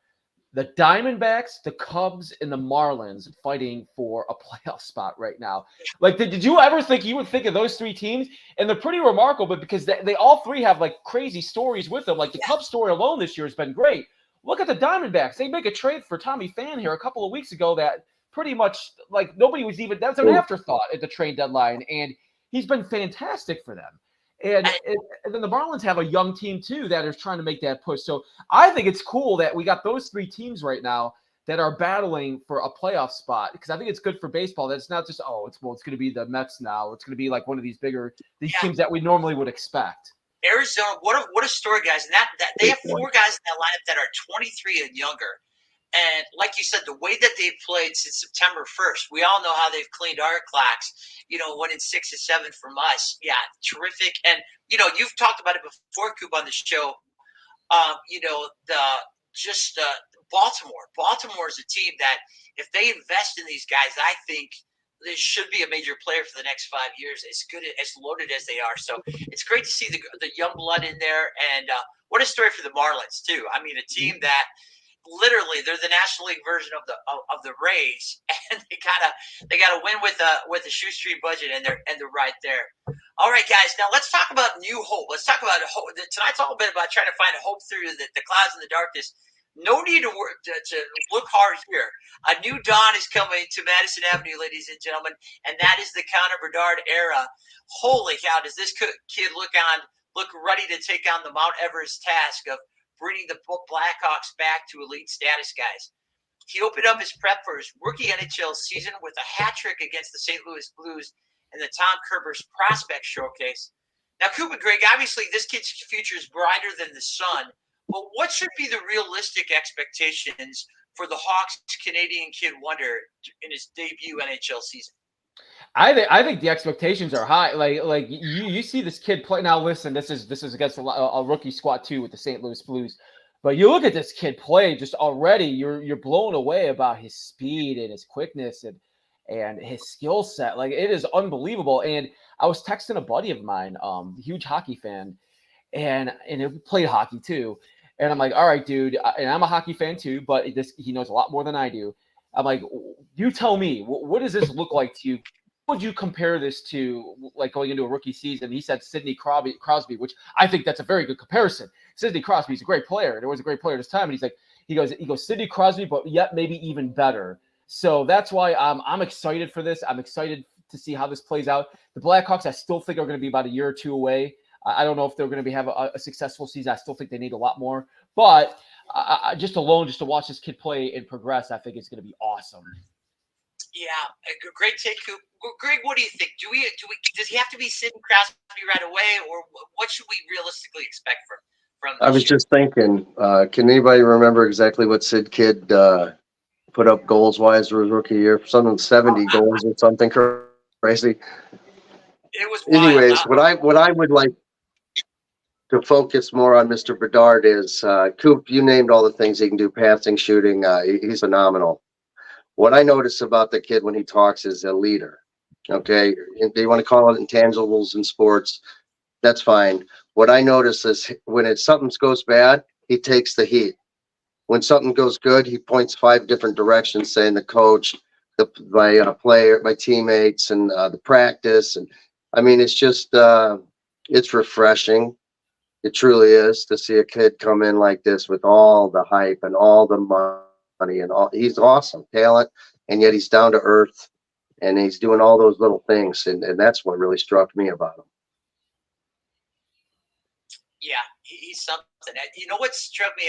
The Diamondbacks, the Cubs, and the Marlins fighting for a playoff spot right now. Like, did you ever think you would think of those 3 teams? And they're pretty remarkable because they all 3 have, like, crazy stories with them. Like, the Cubs story alone this year has been great. Look at the Diamondbacks. They make a trade for Tommy Pham here a couple of weeks ago that pretty much, like, nobody was even – that was an afterthought at the trade deadline. And he's been fantastic for them. And then the Marlins have a young team too that is trying to make that push. So I think it's cool that we got those 3 teams right now that are battling for a playoff spot, because I think it's good for baseball that it's not just, it's going to be the Mets now. It's going to be like one of these teams that we normally would expect. Arizona, what a story, guys. And that they have 4 guys in that lineup that are 23 and younger. And like you said, the way that they've played since September 1st, we all know how they've cleaned our clocks, winning 6 or 7 from us. Yeah, terrific. And, you've talked about it before, Coop, on the show. Baltimore. Baltimore is a team that if they invest in these guys, I think they should be a major player for the next 5 years, as good, as loaded as they are. So it's great to see the young blood in there. And what a story for the Marlins, too. I mean, a team that – literally, they're the National League version of the Rays, and they gotta win with a shoestring budget, and they're right there. All right, guys. Now let's talk about new hope. Let's talk about hope. Tonight's all a bit about trying to find hope through the clouds and the darkness. No need to look hard here. A new dawn is coming to Madison Avenue, ladies and gentlemen, and that is the Connor Bedard era. Holy cow! Does this kid look ready to take on the Mount Everest task of bringing the Blackhawks back to elite status, guys? He opened up his prep for his rookie NHL season with a hat trick against the St. Louis Blues in the Tom Kerber's Prospect Showcase. Now, Coop and Greg, obviously this kid's future is brighter than the sun, but what should be the realistic expectations for the Hawks' Canadian kid wonder in his debut NHL season? I think the expectations are high. Like you see this kid play. Now listen, this is against a rookie squad too with the St. Louis Blues, but you look at this kid play just already. You're blown away about his speed and his quickness and his skill set. Like, it is unbelievable. And I was texting a buddy of mine, huge hockey fan, and he played hockey too. And I'm like, all right, dude, and I'm a hockey fan too, but he knows a lot more than I do. I'm like, you tell me, what does this look like to you? Would you compare this to, like, going into a rookie season? He said Sidney Crosby, which I think that's a very good comparison. Sidney Crosby is a great player. There was a great player at his time, and he goes Sidney Crosby, but yet maybe even better. So that's why I'm excited for this. I'm excited to see how this plays out. The Blackhawks, I still think, are going to be about a year or 2 away. I don't know if they're going to have a successful season. I still think they need a lot more. But just to watch this kid play and progress, I think it's going to be awesome. Yeah, great take, Coop. Greg, what do you think? Does he have to be Sidney Crosby right away, or what should we realistically expect from I was just thinking, can anybody remember exactly what Sid Kid put up goals-wise for his rookie year? Something 70 goals or something crazy. It was wild. Anyways, what I would like to focus more on Mr. Bedard is, Coop, you named all the things he can do, passing, shooting. He's phenomenal. What I notice about the kid when he talks is a leader. Okay, if they want to call it intangibles in sports, that's fine. What I notice is when something goes bad, he takes the heat. When something goes good, he points 5 different directions, saying the coach, my player, my teammates, and the practice. And I mean, it's just it's refreshing. It truly is to see a kid come in like this with all the hype and all the money and all. He's awesome talent, and yet he's down to earth, and he's doing all those little things, and that's what really struck me about him. Yeah, he's something. You know what struck me?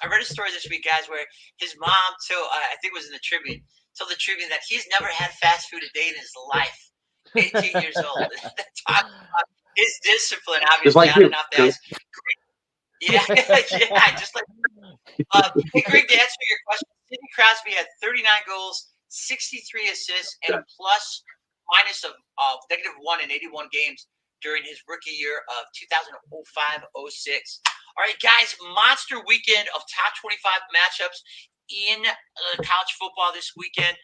I read a story this week, guys, where his mom, I think it was in the Tribune, told the Tribune that he's never had fast food a day in his life. 18 years old. Talk about his discipline, obviously, like on and off the ice. Yeah, yeah, just like hey, Greg, to answer your question, Sidney Crosby had 39 goals, 63 assists, and a plus-minus of -1 in 81 games during his rookie year of 2005-06. All right, guys, monster weekend of top 25 matchups in college football this weekend.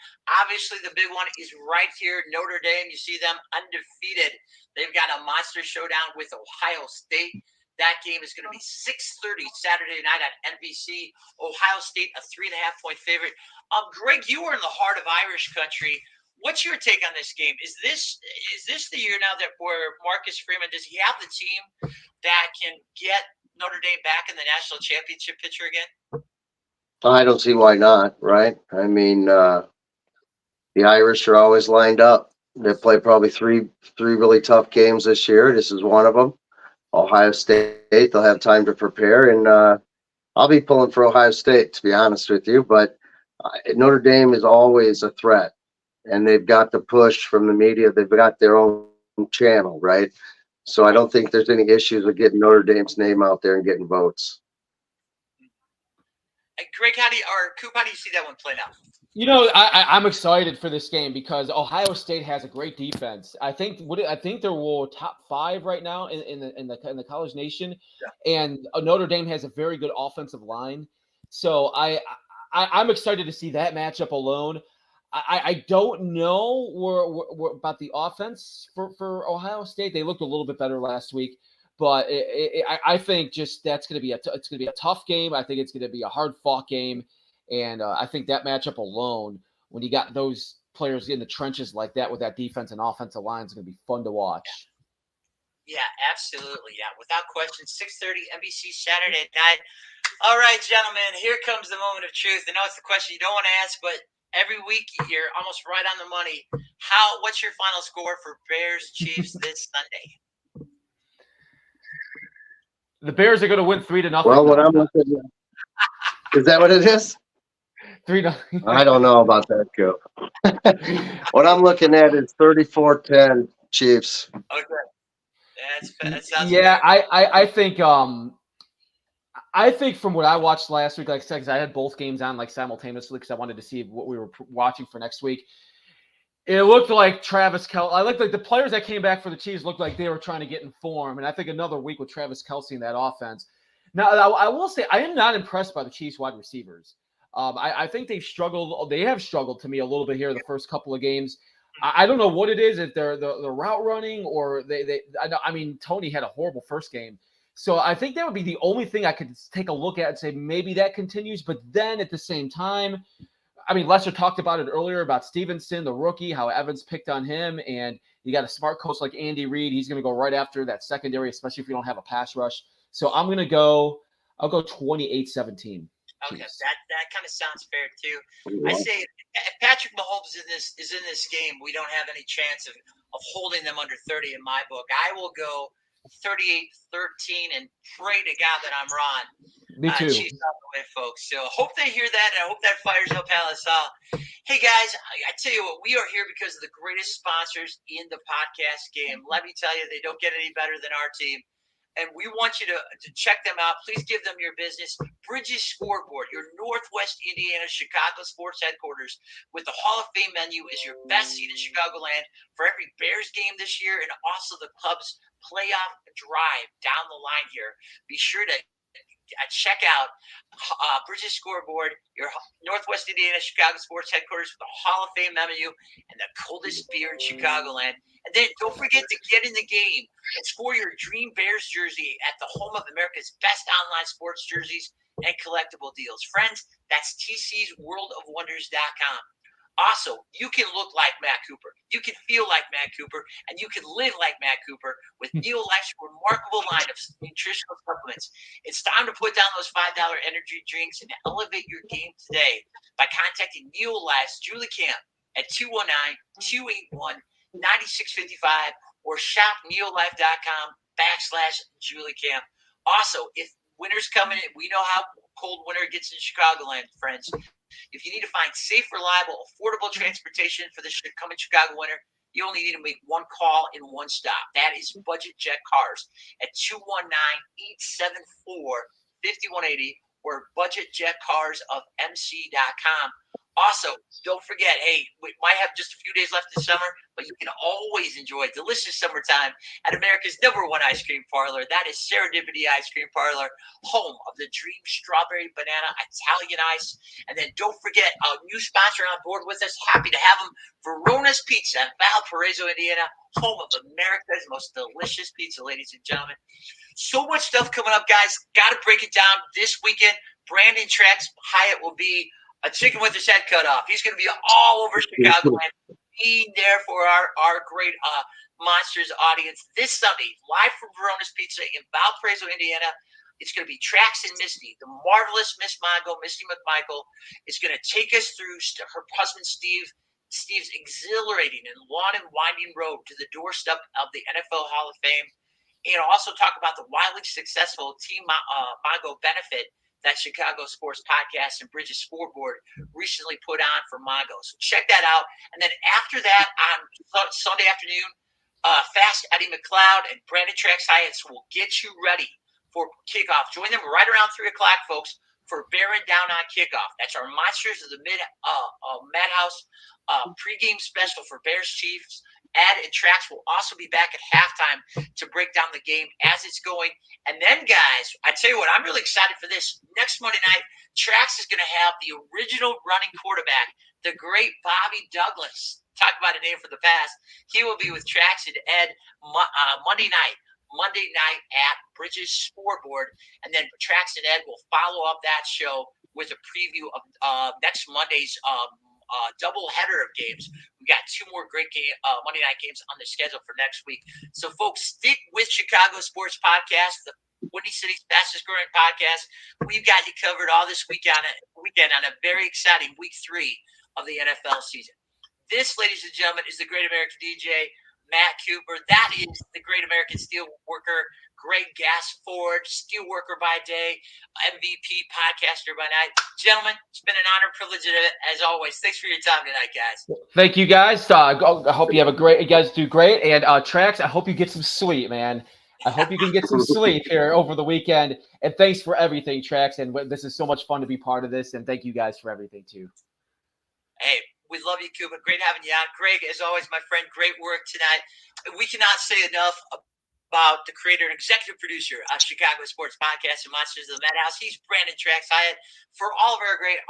Obviously, the big one is right here, Notre Dame. You see them undefeated. They've got a monster showdown with Ohio State. That game is going to be 6:30 Saturday night on NBC. Ohio State, a 3.5-point favorite. Greg, you are in the heart of Irish country. What's your take on this game? Is this the year now that where Marcus Freeman, does he have the team that can get Notre Dame back in the national championship picture again? I don't see why not, right? I mean, the Irish are always lined up. They play probably three really tough games this year. This is one of them. Ohio State, they'll have time to prepare, and I'll be pulling for Ohio State, to be honest with you. But Notre Dame is always a threat, and they've got the push from the media. They've got their own channel, right? So I don't think there's any issues with getting Notre Dame's name out there and getting votes. Greg, Coop, how do you see that one playing out? You know, I'm excited for this game because Ohio State has a great defense. I think they're top 5 right now in the college nation, and Notre Dame has a very good offensive line. So I'm excited to see that matchup alone. I don't know where about the offense for Ohio State. They looked a little bit better last week, but I think just that's going to be it's going to be a tough game. I think it's going to be a hard fought game. And I think that matchup alone, when you got those players in the trenches like that with that defense and offensive line, is going to be fun to watch. Yeah, absolutely. Yeah, without question. 6:30 NBC Saturday night. All right, gentlemen, here comes the moment of truth. I know it's the question you don't want to ask, but every week you're almost right on the money. What's your final score for Bears Chiefs this Sunday? The Bears are going to win 3-0. Well, what I'm looking at, is that what it is? 3-0. I don't know about that, Joe. What I'm looking at is 34-10 Chiefs. Okay. That sounds yeah, fair. I think from what I watched last week, like I said, because I had both games on like simultaneously because I wanted to see what we were watching for next week. It looked like Travis Kelce. I looked like the players that came back for the Chiefs looked like they were trying to get in form, and I think another week with Travis Kelce in that offense. Now, I will say I am not impressed by the Chiefs wide receivers. I think they've struggled. They have struggled to me a little bit here the first couple of games. I don't know what it is, if they're the route running or they. I mean, Tony had a horrible first game. So I think that would be the only thing I could take a look at and say maybe that continues. But then at the same time, I mean, Lester talked about it earlier about Stevenson, the rookie, how Evans picked on him. And you got a smart coach like Andy Reid. He's going to go right after that secondary, especially if you don't have a pass rush. So I'll go 28-17. Okay, that kind of sounds fair too. I say if Patrick Mahomes is in this game, we don't have any chance of holding them under 30 in my book. I will go 38-13 and pray to God that I'm wrong. Me too. Chiefs out the way, folks. So hope they hear that, and I hope that fires up Alice Hall. Hey guys, I tell you what, we are here because of the greatest sponsors in the podcast game. Let me tell you, they don't get any better than our team. And we want you to check them out. Please give them your business. Bridges Scoreboard, your Northwest Indiana Chicago sports headquarters with the Hall of Fame menu is your best seat in Chicagoland for every Bears game this year and also the club's playoff drive down the line here. Be sure to check out Bridges Scoreboard, your Northwest Indiana Chicago sports headquarters with the Hall of Fame menu and the coldest beer in Chicagoland. And then don't forget to get in the game and score your dream Bears jersey at the home of America's best online sports jerseys and collectible deals. Friends, that's tcsworldofwonders.com. Also, you can look like Matt Cooper. You can feel like Matt Cooper, and you can live like Matt Cooper with Neolife's remarkable line of nutritional supplements. It's time to put down those $5 energy drinks and elevate your game today by contacting Neolife's Julie Camp at 219-281-9655 or shop neolife.com/Julie Camp. Also, if winter's coming in, we know how cold winter gets in Chicagoland, friends. If you need to find safe, reliable, affordable transportation for the coming Chicago winter, you only need to make one call and one stop. That is Budget Jet Cars at 219-874-5180 or budgetjetcarsofmc.com. Also, don't forget, hey, we might have just a few days left this summer, but you can always enjoy delicious summertime at America's #1 ice cream parlor. That is Serendipity Ice Cream Parlor, home of the Dream Strawberry Banana Italian Ice. And then don't forget, a new sponsor on board with us. Happy to have them, Verona's Pizza in Valparaiso, Indiana, home of America's most delicious pizza, ladies and gentlemen. So much stuff coming up, guys. Got to break it down this weekend. Brandon Trax Hyatt will be a chicken with his head cut off. He's going to be all over Chicago and being there for our great Monsters audience this Sunday, live from Verona's Pizza in Valparaiso, Indiana. It's going to be Trax and Misty, the marvelous Miss Mongo, Misty McMichael, is going to take us through her husband Steve Steve's exhilarating and long and winding road to the doorstep of the NFL Hall of Fame, and also talk about the wildly successful Team Mago benefit that Chicago Sports Podcast and Bridges Scoreboard recently put on for Mago. So check that out. And then after that, on Sunday afternoon, Fast Eddie McLeod and Brandon Trax Hyatts will get you ready for kickoff. Join them right around 3 o'clock, folks, for Bearing Down on Kickoff. That's our Monsters of the Madhouse pregame special for Bears Chiefs. Ed and Trax will also be back at halftime to break down the game as it's going. And then, guys, I tell you what, I'm really excited for this. Next Monday night, Trax is going to have the original running quarterback, the great Bobby Douglas. Talk about a name from the past. He will be with Trax and Ed Monday night at Bridges Scoreboard. And then Trax and Ed will follow up that show with a preview of next Monday's double header of games. We got 2 more great Monday night games on the schedule for next week. So, folks, stick with Chicago Sports Podcast, the Windy City's fastest growing podcast. We've got you covered all this weekend on a very exciting week 3 of the NFL season. This, ladies and gentlemen, is the Great American DJ, Matt Cooper. That is the Great American Steel Worker, Greg Gassford, steel worker by day, MVP podcaster by night. Gentlemen, it's been an honor, privilege, as always. Thanks for your time tonight, guys. Thank you, guys. I hope you guys do great. And Trax, I hope you get some sleep, man. I hope you can get some sleep here over the weekend. And thanks for everything, Trax. And this is so much fun to be part of this. And thank you guys for everything, too. Hey, we love you, Cuba. Great having you on. Greg, as always, my friend, great work tonight. We cannot say enough about the creator and executive producer of Chicago Sports Podcast and Monsters of the Madhouse. He's Brandon Trax Hyatt. For all of our great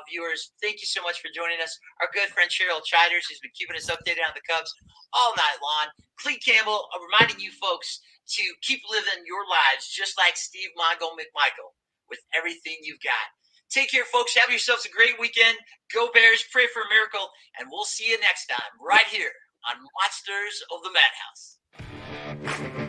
viewers, thank you so much for joining us. Our good friend Cheryl Chiders, who's been keeping us updated on the Cubs all night long. Clete Campbell, reminding you folks to keep living your lives just like Steve Mongo McMichael with everything you've got. Take care, folks. Have yourselves a great weekend. Go Bears. Pray for a miracle. And we'll see you next time right here on Monsters of the Madhouse.